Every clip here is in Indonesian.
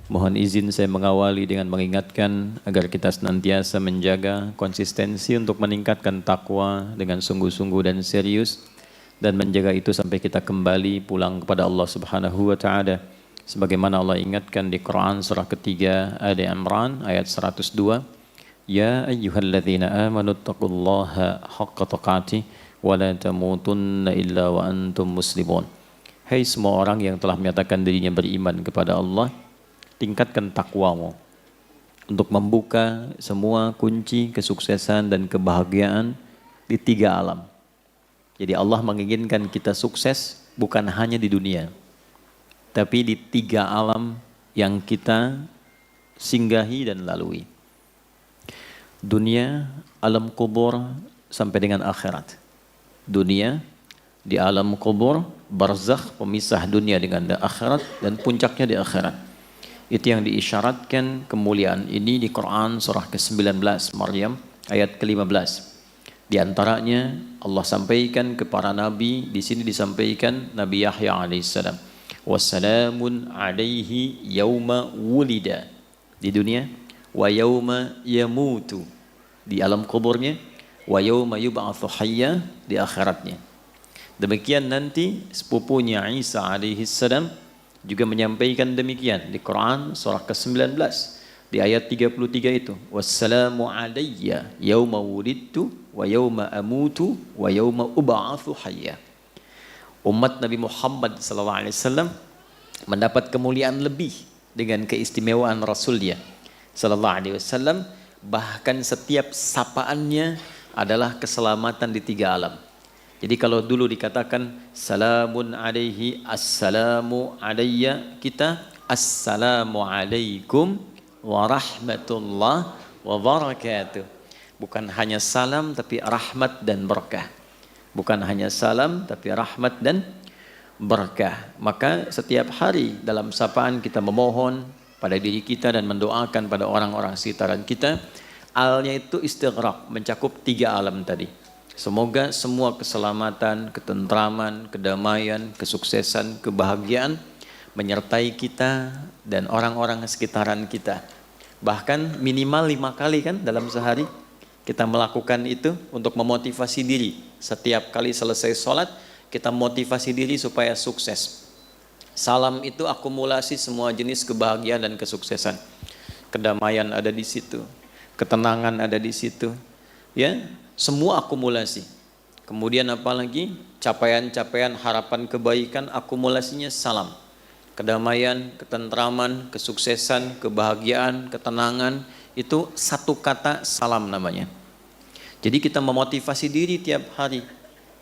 Mohon izin saya mengawali dengan mengingatkan agar kita senantiasa menjaga konsistensi untuk meningkatkan takwa dengan sungguh-sungguh dan serius, dan menjaga itu sampai kita kembali pulang kepada Allah Subhanahu wa taala. Sebagaimana Allah ingatkan di Quran surah ketiga Ali Imran ayat 102, Ya ayyuhalladzina amanu taqullaha haqqa tuqatih wa la tamutunna illa wa antum muslimun. Hai semua orang yang telah menyatakan dirinya beriman kepada Allah, tingkatkan takwamu untuk membuka semua kunci kesuksesan dan kebahagiaan di 3 alam. Jadi Allah menginginkan kita sukses bukan hanya di dunia, tapi di 3 alam yang kita singgahi dan lalui. Dunia, alam kubur, sampai dengan akhirat. Dunia, di alam kubur, barzakh, pemisah dunia dengan akhirat, dan puncaknya di akhirat. Itu yang diisyaratkan kemuliaan ini di Quran surah ke-19 Maryam ayat ke-15. Di antaranya Allah sampaikan ke para nabi, di sini disampaikan Nabi Yahya alaihissalam. Wassalamun alaihi yauma wulida di dunia, wa yauma yamutu di alam kuburnya, wa yauma yub'atsu hayya di akhiratnya. Demikian nanti sepupunya Isa alaihissalam juga menyampaikan demikian di Quran surah ke-19 di ayat 33 itu, wassalamu alayya yauma wulidtu wa yauma amutu wa yauma ub'atsu hayya. Umat Nabi Muhammad sallallahu alaihi wasallam mendapat kemuliaan lebih dengan keistimewaan Rasulnya sallallahu alaihi wasallam, bahkan setiap sapaannya adalah keselamatan di 3 alam. Jadi kalau dulu dikatakan salamun alaihi, assalamu alayya, kita assalamu alaikum warahmatullah wabarakatuh. Bukan hanya salam tapi rahmat dan berkah. Bukan hanya salam tapi rahmat dan berkah. Maka setiap hari dalam sapaan kita memohon pada diri kita dan mendoakan pada orang-orang sekitaran kita. Alnya itu istighraq, mencakup 3 alam tadi. Semoga semua keselamatan, ketentraman, kedamaian, kesuksesan, kebahagiaan menyertai kita dan orang-orang sekitaran kita. Bahkan minimal 5 kali kan dalam sehari kita melakukan itu untuk memotivasi diri. Setiap kali selesai sholat kita motivasi diri supaya sukses. Salam itu akumulasi semua jenis kebahagiaan dan kesuksesan. Kedamaian ada di situ, ketenangan ada di situ, ya. Semua akumulasi. Kemudian apalagi capaian-capaian harapan kebaikan, akumulasinya salam. Kedamaian, ketentraman, kesuksesan, kebahagiaan, ketenangan, itu satu kata salam namanya. Jadi kita memotivasi diri tiap hari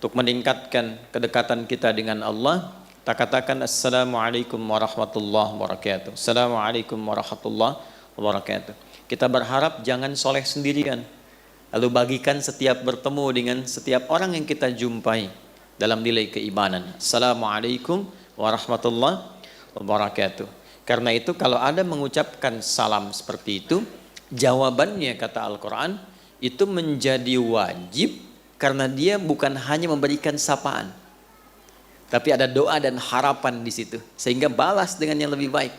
untuk meningkatkan kedekatan kita dengan Allah. Kita katakan assalamualaikum warahmatullahi wabarakatuh. Assalamualaikum warahmatullahi wabarakatuh. Kita berharap jangan soleh sendirian. Lalu bagikan setiap bertemu dengan setiap orang yang kita jumpai dalam nilai keimanan. Assalamualaikum warahmatullahi wabarakatuh. Karena itu kalau ada mengucapkan salam seperti itu, jawabannya kata Al-Quran, itu menjadi wajib karena dia bukan hanya memberikan sapaan. Tapi ada doa dan harapan di situ. Sehingga balas dengan yang lebih baik.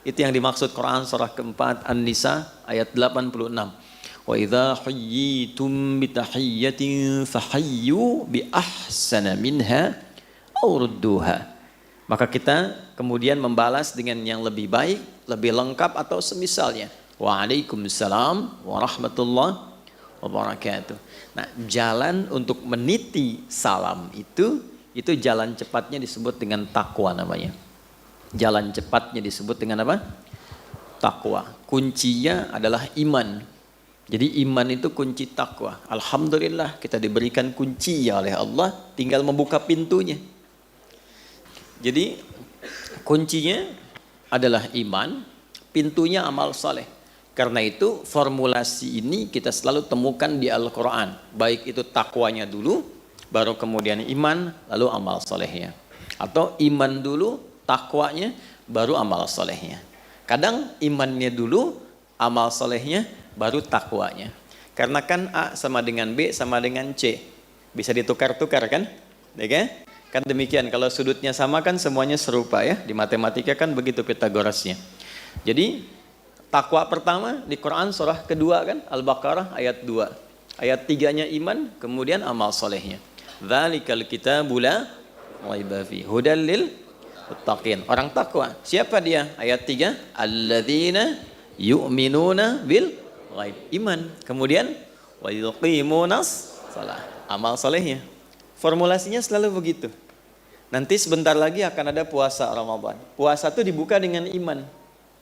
Itu yang dimaksud Quran surah keempat An-Nisa ayat 86. Wa idza huyyitum bi tahiyyatin fahayyu bi ahsana minha aw rudduha. Maka kita kemudian membalas dengan yang lebih baik, lebih lengkap atau semisalnya. Waalaikumsalam warahmatullahi wabarakatuh. Nah, jalan untuk meniti salam itu jalan cepatnya disebut dengan takwa namanya. Jalan cepatnya disebut dengan apa? Takwa. Kuncinya adalah iman. Jadi iman itu kunci takwa. Alhamdulillah kita diberikan kunci oleh Allah, tinggal membuka pintunya. Jadi kuncinya adalah iman, pintunya amal saleh. Karena itu formulasi ini kita selalu temukan di Al-Quran. Baik itu takwanya dulu, baru kemudian iman, lalu amal salehnya. Atau iman dulu, takwanya, baru amal salehnya. Kadang imannya dulu, amal salehnya, baru takwanya. Karena kan A sama dengan B sama dengan C. Bisa ditukar-tukar kan? Ya, kan demikian. Kalau sudutnya sama kan semuanya serupa ya. Di matematika kan begitu Pitagorasnya. Jadi takwa pertama di Quran surah kedua kan, Al-Baqarah ayat 2. Ayat 3-nya iman, kemudian amal solehnya. Dzalikal kitabu la raiba fi hudal lil muttaqin. Orang takwa. Siapa dia? Ayat 3, alladzina yu'minuna bil ghaib. Iman. Kemudian wa yuqimunas shalah. Amal solehnya. Formulasinya selalu begitu. Nanti sebentar lagi akan ada puasa Ramadan. Puasa itu dibuka dengan iman.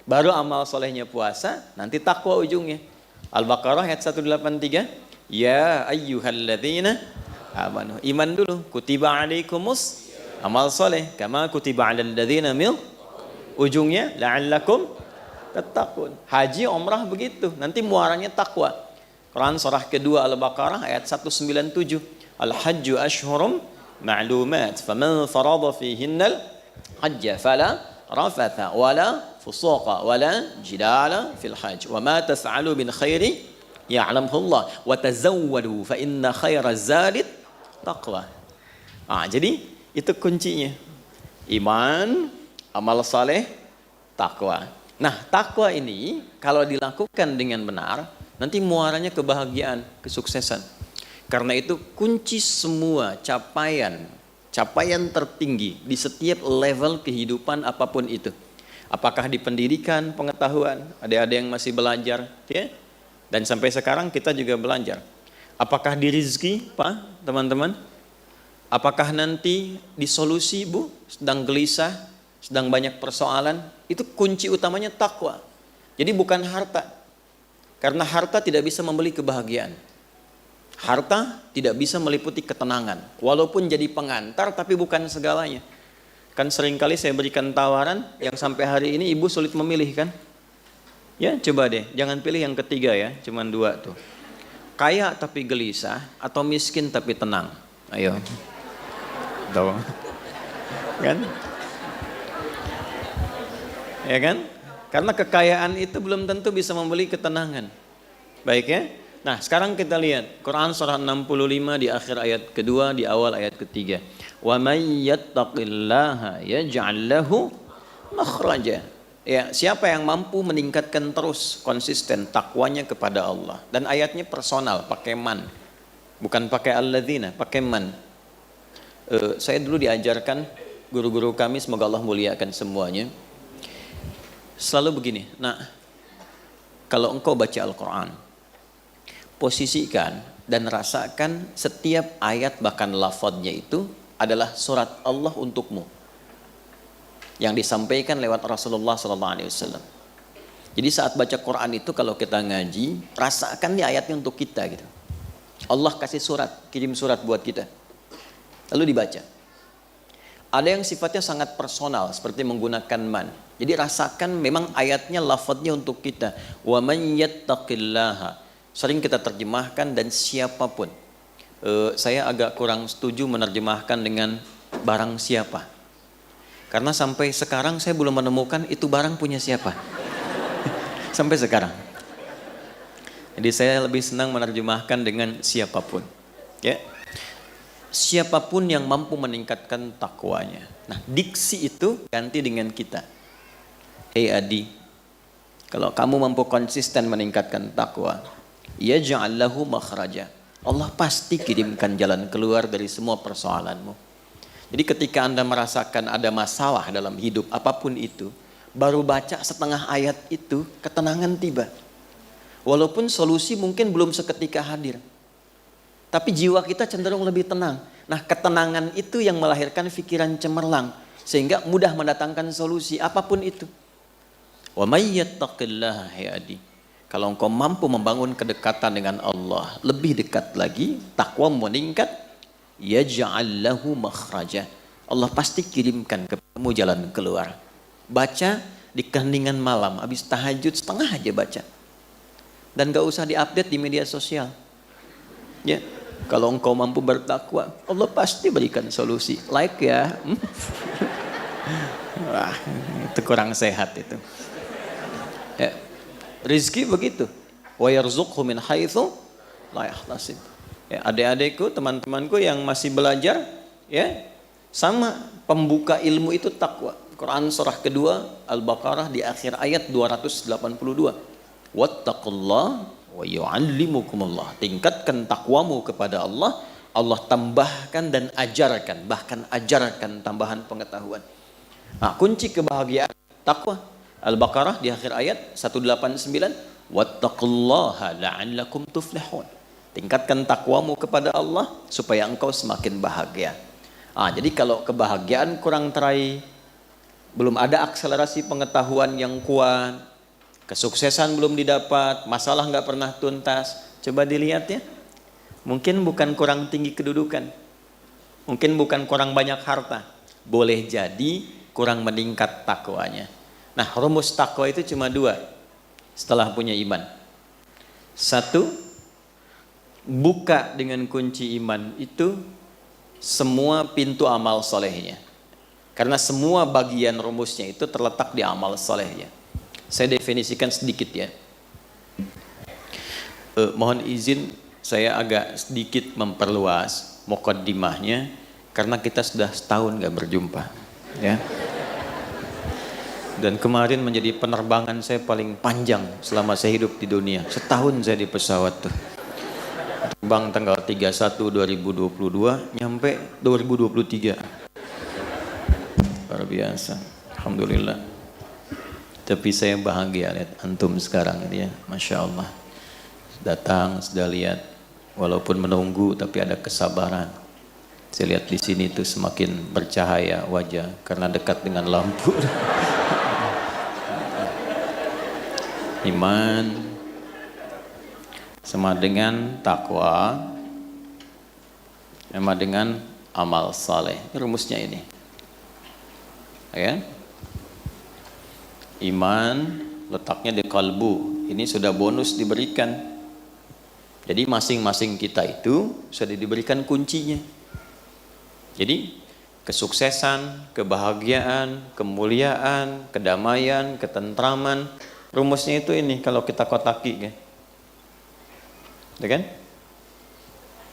Baru amal solehnya puasa, nanti takwa ujungnya. Al-Baqarah ayat 183. Ya ayyuhalladzina amanu. Iman dulu. Kutiba alaikumus amal soleh. Kama kutiba alal ladzina min. Ujungnya la'allakum tattaqun. Haji, umrah begitu. Nanti muaranya takwa. Quran surah kedua Al-Baqarah ayat 197. Al-hajju ashhurum ma'lumat. Faman farada fihinnal hajja fala rafatha wala fusuqa wala jidala fil hajj. Wa ma tas'alu min khairi ya'lamhu Allah. Wa tazawwadu fa inna khairaz zadi taqwa. Jadi itu kuncinya. Iman, amal saleh, takwa. Nah, takwa ini kalau dilakukan dengan benar, nanti muaranya kebahagiaan, kesuksesan. Karena itu kunci semua capaian tertinggi di setiap level kehidupan apapun itu. Apakah di pendidikan, pengetahuan, ada yang masih belajar, ya? Dan sampai sekarang kita juga belajar. Apakah di rezeki, Pak, teman-teman? Apakah nanti di solusi, Bu, sedang gelisah, sedang banyak persoalan? Itu kunci utamanya takwa. Jadi bukan harta. Karena harta tidak bisa membeli kebahagiaan. Harta tidak bisa meliputi ketenangan. Walaupun jadi pengantar, tapi bukan segalanya. Kan seringkali saya berikan tawaran yang sampai hari ini ibu sulit memilih kan? Ya coba deh, jangan pilih yang ketiga ya, cuman 2 tuh. Kaya tapi gelisah atau miskin tapi tenang. Ayo. Tahu? Kan? Ya kan? Karena kekayaan itu belum tentu bisa membeli ketenangan. Baik ya? Nah, sekarang kita lihat Quran surah 65 di akhir ayat kedua, di awal ayat ketiga. Wa may yattaqillaha yaj'al lahu makhraja. Ya, siapa yang mampu meningkatkan terus konsisten takwanya kepada Allah. Dan ayatnya personal, pakai man. Bukan pakai alladzina, pakai man. Saya dulu diajarkan guru-guru kami, semoga Allah muliakan semuanya. Selalu begini, nah, kalau engkau baca Al-Quran, posisikan dan rasakan setiap ayat bahkan lafadznya itu adalah surat Allah untukmu yang disampaikan lewat Rasulullah SAW. Jadi saat baca Quran itu kalau kita ngaji, rasakan nih ayatnya untuk kita gitu. Allah kasih surat, kirim surat buat kita. Lalu dibaca. Ada yang sifatnya sangat personal seperti menggunakan man. Jadi rasakan memang ayatnya lafadznya untuk kita. Wa man yattaqillaha. Sering kita terjemahkan dan siapapun. Saya agak kurang setuju menerjemahkan dengan barang siapa. Karena sampai sekarang saya belum menemukan itu barang punya siapa. Sampai sekarang. Jadi saya lebih senang menerjemahkan dengan siapapun. Ya. Siapapun yang mampu meningkatkan takwanya. Nah, diksi itu ganti dengan kita. Adi, kalau kamu mampu konsisten meningkatkan takwa, yaj'al lahu makhraja. Allah pasti kirimkan jalan keluar dari semua persoalanmu. Jadi ketika Anda merasakan ada masalah dalam hidup apapun itu, baru baca setengah ayat itu, ketenangan tiba. Walaupun solusi mungkin belum seketika hadir. Tapi jiwa kita cenderung lebih tenang. Nah, ketenangan itu yang melahirkan pikiran cemerlang. Sehingga mudah mendatangkan solusi apapun itu. Wa may yattaqillaha ya'di. Kalau engkau mampu membangun kedekatan dengan Allah, lebih dekat lagi, takwa meningkat, yaj'al lahu makhraja. Allah pasti kirimkan kepadamu jalan keluar. Baca di keheningan malam, habis tahajud setengah aja baca. Dan gak usah diupdate di media sosial. Ya, kalau engkau mampu bertakwa, Allah pasti berikan solusi. Like ya. Wah, itu kurang sehat itu. Ya. Rizki begitu. Wa yarzuqhu min haitsu la yahtasib. Ya, adik-adikku, teman-temanku yang masih belajar, ya, sama pembuka ilmu itu takwa. Quran surah kedua Al-Baqarah di akhir ayat 282. Wattaqullah wa yu'allimukumullah. Tingkatkan takwamu kepada Allah, Allah tambahkan dan ajarkan, bahkan ajarkan tambahan pengetahuan. Nah, kunci kebahagiaan takwa. Al-Baqarah di akhir ayat 189, wattaqullaha la'allakum tuflihun. Tingkatkan takwamu kepada Allah supaya engkau semakin bahagia. Jadi kalau kebahagiaan kurang teraih, belum ada akselerasi pengetahuan yang kuat, kesuksesan belum didapat, masalah nggak pernah tuntas, coba dilihat ya. Mungkin bukan kurang tinggi kedudukan, mungkin bukan kurang banyak harta, boleh jadi kurang meningkat takwanya. Nah, rumus takwa itu cuma dua setelah punya iman. Satu, buka dengan kunci iman itu semua pintu amal solehnya. Karena semua bagian rumusnya itu terletak di amal solehnya. Saya definisikan sedikit ya. Mohon izin saya agak sedikit memperluas muqaddimahnya karena kita sudah setahun gak berjumpa ya. Dan kemarin menjadi penerbangan saya paling panjang selama saya hidup di dunia. Setahun saya di pesawat tuh. Terbang tanggal 31 2022 nyampe 2023. Luar biasa, alhamdulillah. Tapi saya bahagia lihat antum sekarang ini ya, masya Allah. Datang sudah lihat, walaupun menunggu tapi ada kesabaran. Saya lihat di sini tuh semakin bercahaya wajah karena dekat dengan lampu. Iman sama dengan takwa, sama dengan amal saleh. Rumusnya ini. Ya. Iman letaknya di kalbu. Ini sudah bonus diberikan. Jadi masing-masing kita itu sudah diberikan kuncinya. Jadi kesuksesan, kebahagiaan, kemuliaan, kedamaian, ketentraman, rumusnya itu ini kalau kita kotaki kan. Ya kan?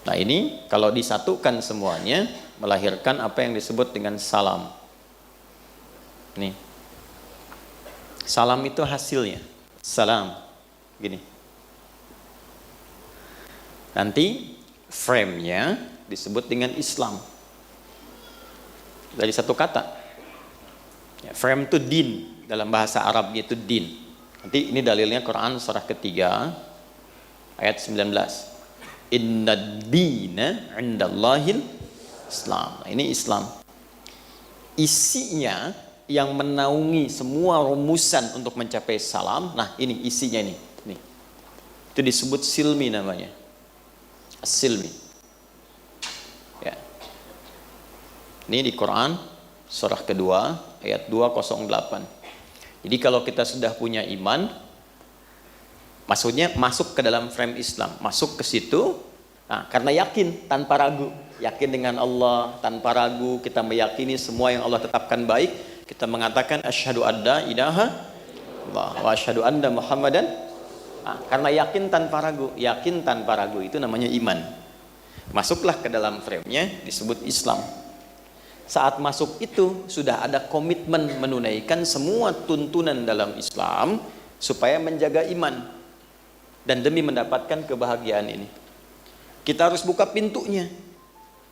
Nah, ini kalau disatukan semuanya melahirkan apa yang disebut dengan salam. Nih, salam itu hasilnya. Salam, gini. Nanti frame-nya disebut dengan Islam. Dari satu kata. Ya, frame itu din, dalam bahasa Arabnya itu din. Nanti ini dalilnya Quran surah ketiga ayat 19. Inna dina indallahil Islam. Nah, ini Islam. Isinya yang menaungi semua rumusan untuk mencapai salam. Nah, ini isinya ini. Nih. Itu disebut silmi namanya. Silmi. Ya. Ini di Quran surah kedua ayat 208. Jadi kalau kita sudah punya iman, maksudnya masuk ke dalam frame Islam, masuk ke situ, nah, karena yakin tanpa ragu, yakin dengan Allah tanpa ragu, kita meyakini semua yang Allah tetapkan baik. Kita mengatakan asyhadu alla ilaha illallah wa asyhadu anna Muhammadan. Nah, karena yakin tanpa ragu itu namanya iman. Masuklah ke dalam frame-nya disebut Islam. Saat masuk itu sudah ada komitmen menunaikan semua tuntunan dalam Islam supaya menjaga iman dan demi mendapatkan kebahagiaan ini. Kita harus buka pintunya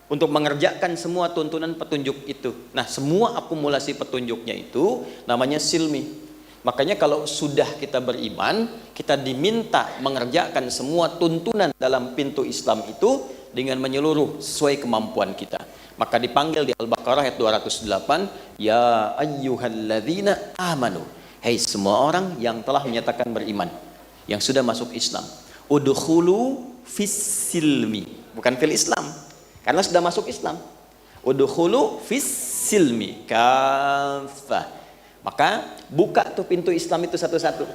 untuk mengerjakan semua tuntunan petunjuk itu. Nah, semua akumulasi petunjuknya itu namanya silmi. Makanya kalau sudah kita beriman, kita diminta mengerjakan semua tuntunan dalam pintu Islam itu dengan menyeluruh sesuai kemampuan kita. Maka dipanggil di Al-Baqarah ayat 208, ya ayyuhalladzina amanu. Hai semua orang yang telah menyatakan beriman, yang sudah masuk Islam. Udkhulu fis silmi, bukan fil Islam. Karena sudah masuk Islam. Udkhulu fis silmi kafah. Maka buka tuh pintu Islam itu satu-satu.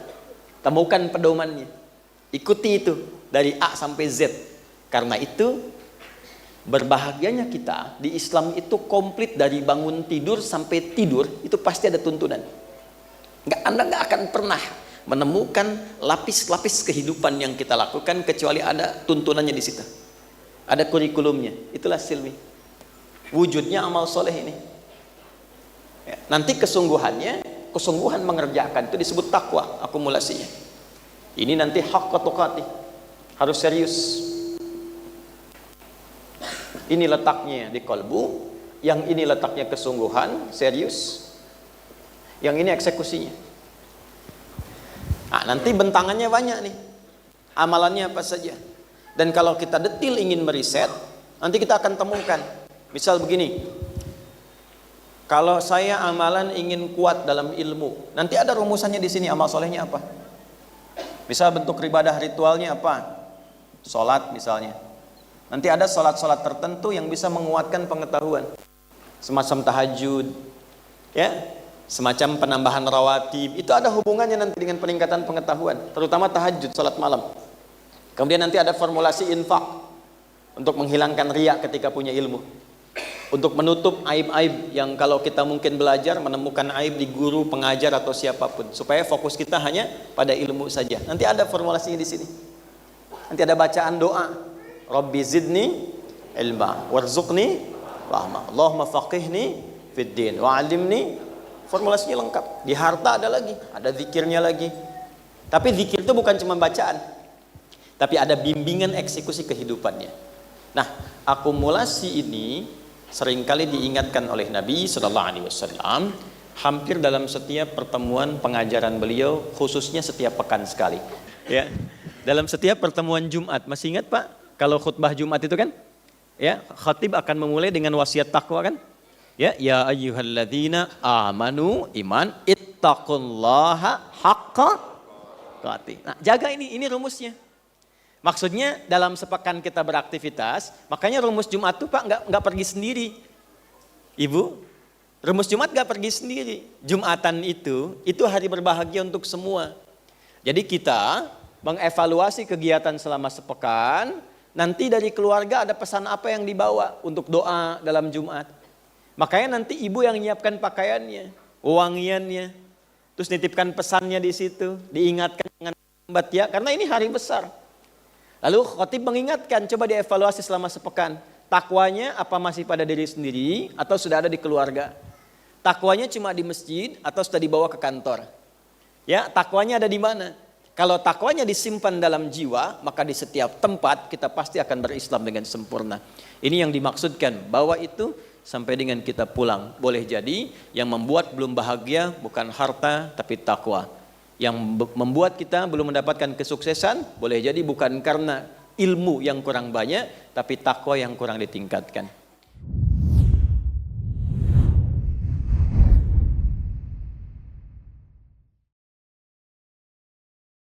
Temukan pedomannya. Ikuti itu dari A sampai Z. Karena itu berbahagianya kita di Islam itu komplit dari bangun tidur sampai tidur itu pasti ada tuntunan. Anda nggak akan pernah menemukan lapis-lapis kehidupan yang kita lakukan kecuali ada tuntunannya di situ. Ada kurikulumnya. Itulah silmi. Wujudnya amal soleh ini. Ya, nanti kesungguhan mengerjakan itu disebut takwa akumulasinya. Ini nanti haqqa tuqatih, harus serius. Ini letaknya di kalbu, yang ini letaknya kesungguhan, serius. Yang ini eksekusinya. Nah, nanti bentangannya banyak nih. Amalannya apa saja. Dan kalau kita detil ingin meriset, nanti kita akan temukan. Misal begini, kalau saya amalan ingin kuat dalam ilmu, nanti ada rumusannya di sini, amal solehnya apa. Misal bentuk ibadah ritualnya apa, sholat misalnya. Nanti ada sholat-sholat tertentu yang bisa menguatkan pengetahuan, semacam tahajud, ya, semacam penambahan rawatib. Itu ada hubungannya nanti dengan peningkatan pengetahuan, terutama tahajud, sholat malam. Kemudian nanti ada formulasi infak untuk menghilangkan riya ketika punya ilmu, untuk menutup aib-aib yang kalau kita mungkin belajar menemukan aib di guru, pengajar atau siapapun, supaya fokus kita hanya pada ilmu saja. Nanti ada formulasinya di sini. Nanti ada bacaan doa, Rabbi zidni ilma warzuqni rahmah, Allahumma faqihni fid din wa'allimni. Formulasinya lengkap. Di harta ada lagi, ada zikirnya lagi. Tapi zikir itu bukan cuma bacaan, tapi ada bimbingan eksekusi kehidupannya. Nah, akumulasi ini seringkali diingatkan oleh Nabi Sallallahu Alaihi Wasallam hampir dalam setiap pertemuan pengajaran beliau, khususnya setiap pekan sekali. Ya, dalam setiap pertemuan Jumat, masih ingat Pak? Kalau khutbah Jumat itu kan, ya, khatib akan memulai dengan wasiat takwa kan? Ya ayyuhalladzina amanu iman ittaqullaha haqqa tuqatih. Nah, jaga ini rumusnya. Maksudnya dalam sepekan kita beraktivitas, makanya rumus Jumat itu Pak nggak pergi sendiri. Ibu, rumus Jumat nggak pergi sendiri. Jumatan itu hari berbahagia untuk semua. Jadi kita mengevaluasi kegiatan selama sepekan, nanti dari keluarga ada pesan apa yang dibawa untuk doa dalam Jumat. Makanya nanti ibu yang menyiapkan pakaiannya, wangiannya, terus nitipkan pesannya di situ, diingatkan dengan lambat ya, karena ini hari besar. Lalu khatib mengingatkan, coba dievaluasi selama sepekan. Takwanya apa masih pada diri sendiri atau sudah ada di keluarga? Takwanya cuma di masjid atau sudah dibawa ke kantor? Ya, takwanya ada di mana? Kalau takwanya disimpan dalam jiwa, maka di setiap tempat kita pasti akan berislam dengan sempurna. Ini yang dimaksudkan, bahwa itu sampai dengan kita pulang. Boleh jadi yang membuat belum bahagia bukan harta tapi takwa. Yang membuat kita belum mendapatkan kesuksesan boleh jadi bukan karena ilmu yang kurang banyak, tapi takwa yang kurang ditingkatkan.